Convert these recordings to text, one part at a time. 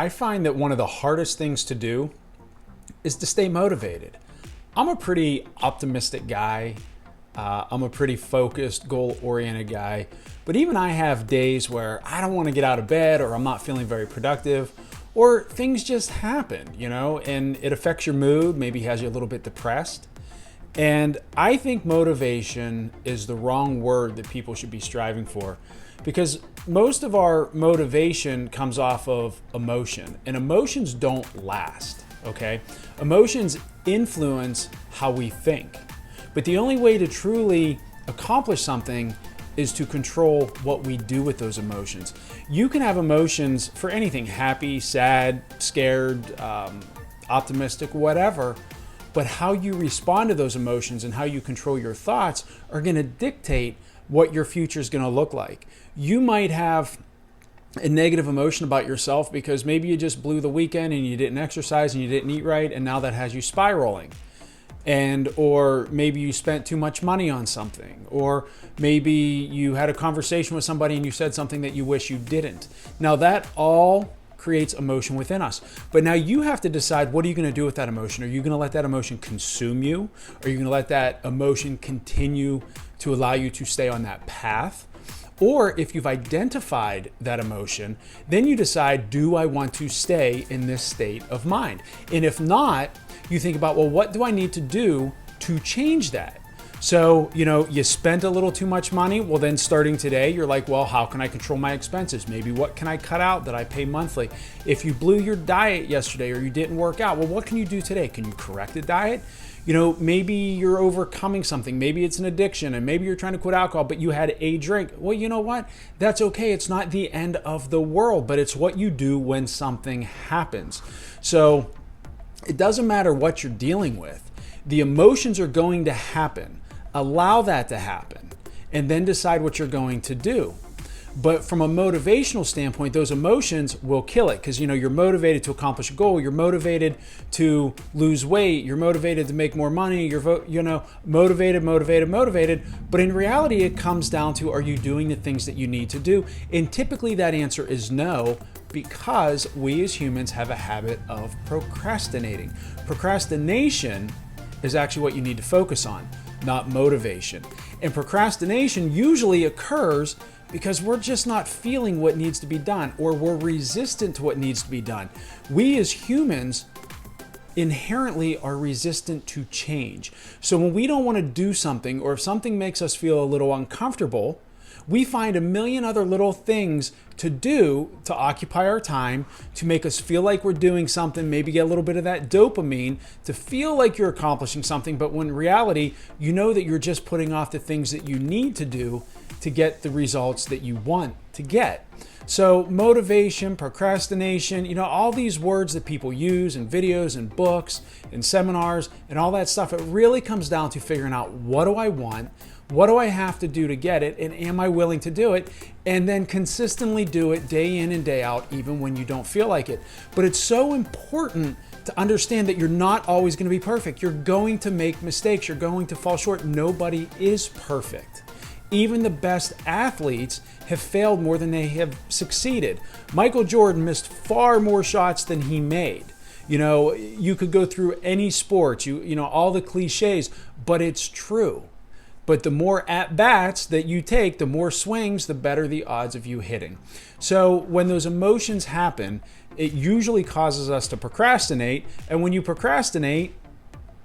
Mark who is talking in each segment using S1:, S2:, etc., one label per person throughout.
S1: I find that one of the hardest things to do is to stay motivated. I'm a pretty optimistic guy. I'm a pretty focused, goal-oriented guy. But even I have days where I don't want to get out of bed, or I'm not feeling very productive, or things just happen, and it affects your mood, maybe has you a little bit depressed. And I think motivation is the wrong word that people should be striving for, because most of our motivation comes off of emotion, and emotions don't last, okay? Emotions influence how we think, but the only way to truly accomplish something is to control what we do with those emotions. You can have emotions for anything: happy, sad, scared, optimistic, whatever. But how you respond to those emotions and how you control your thoughts are going to dictate what your future is going to look like. You might have a negative emotion about yourself because maybe you just blew the weekend and you didn't exercise and you didn't eat right, and now that has you spiraling. Or maybe you spent too much money on something, or maybe you had a conversation with somebody and you said something that you wish you didn't. Now that all creates emotion within us. But now you have to decide, what are you going to do with that emotion? Are you going to let that emotion consume you? Are you going to let that emotion continue to allow you to stay on that path? Or if you've identified that emotion, then you decide, do I want to stay in this state of mind? And if not, you think about, well, what do I need to do to change that? So, you spent a little too much money. Well, then starting today, you're like, well, how can I control my expenses? Maybe what can I cut out that I pay monthly? If you blew your diet yesterday or you didn't work out, well, what can you do today? Can you correct the diet? Maybe you're overcoming something. Maybe it's an addiction, and maybe you're trying to quit alcohol, but you had a drink. Well, you know what? That's okay. It's not the end of the world, but it's what you do when something happens. So it doesn't matter what you're dealing with. The emotions are going to happen. Allow that to happen, and then decide what you're going to do. But from a motivational standpoint, those emotions will kill it, because you're motivated to accomplish a goal, you're motivated to lose weight, you're motivated to make more money, you're motivated. But in reality, it comes down to, are you doing the things that you need to do? And typically that answer is no, because we as humans have a habit of procrastinating. Procrastination is actually what you need to focus on, not motivation. And procrastination usually occurs because we're just not feeling what needs to be done, or we're resistant to what needs to be done. We as humans inherently are resistant to change. So when we don't want to do something, or if something makes us feel a little uncomfortable, we find a million other little things to do to occupy our time, to make us feel like we're doing something, maybe get a little bit of that dopamine, to feel like you're accomplishing something, but when in reality, you know that you're just putting off the things that you need to do to get the results that you want to get. So motivation, procrastination, all these words that people use in videos and books and seminars and all that stuff, it really comes down to figuring out, what do I want? What do I have to do to get it? And am I willing to do it? And then consistently do it day in and day out, even when you don't feel like it. But it's so important to understand that you're not always going to be perfect. You're going to make mistakes. You're going to fall short. Nobody is perfect. Even the best athletes have failed more than they have succeeded. Michael Jordan missed far more shots than he made. You could go through any sport, all the cliches, but it's true. But the more at-bats that you take, the more swings, the better the odds of you hitting. So when those emotions happen, it usually causes us to procrastinate. And when you procrastinate,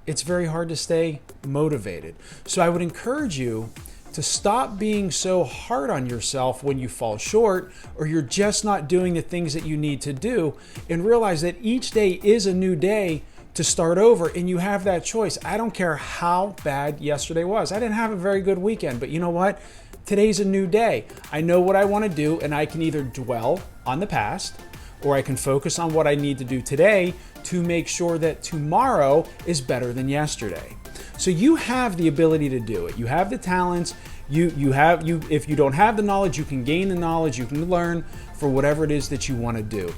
S1: it's very hard to stay motivated. So I would encourage you to stop being so hard on yourself when you fall short, or you're just not doing the things that you need to do, and realize that each day is a new day to start over, and you have that choice. I don't care how bad yesterday was. I didn't have a very good weekend, but you know what? Today's a new day. I know what I want to do, and I can either dwell on the past, or I can focus on what I need to do today to make sure that tomorrow is better than yesterday. So you have the ability to do it. You have the talents. If you don't have the knowledge, you can gain the knowledge. You can learn for whatever it is that you want to do.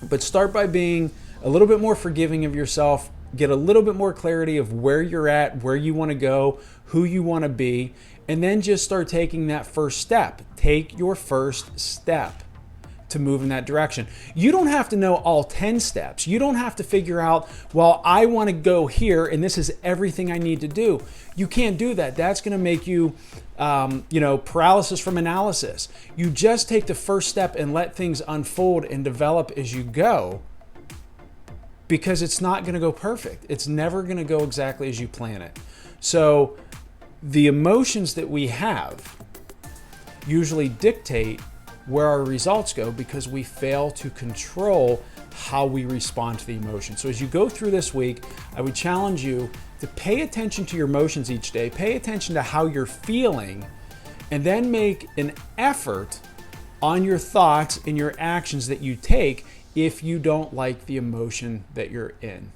S1: But start by being a little bit more forgiving of yourself. Get a little bit more clarity of where you're at, where you want to go, who you want to be, and then just start taking that first step. Take your first step to move in that direction. You don't have to know all 10 steps. You don't have to figure out, well, I want to go here and this is everything I need to do. You can't do that. That's going to make you, paralysis from analysis. You just take the first step and let things unfold and develop as you go, because it's not going to go perfect. It's never going to go exactly as you plan it. So the emotions that we have usually dictate where our results go, because we fail to control how we respond to the emotion. So as you go through this week, I would challenge you to pay attention to your emotions each day, pay attention to how you're feeling, and then make an effort on your thoughts and your actions that you take if you don't like the emotion that you're in.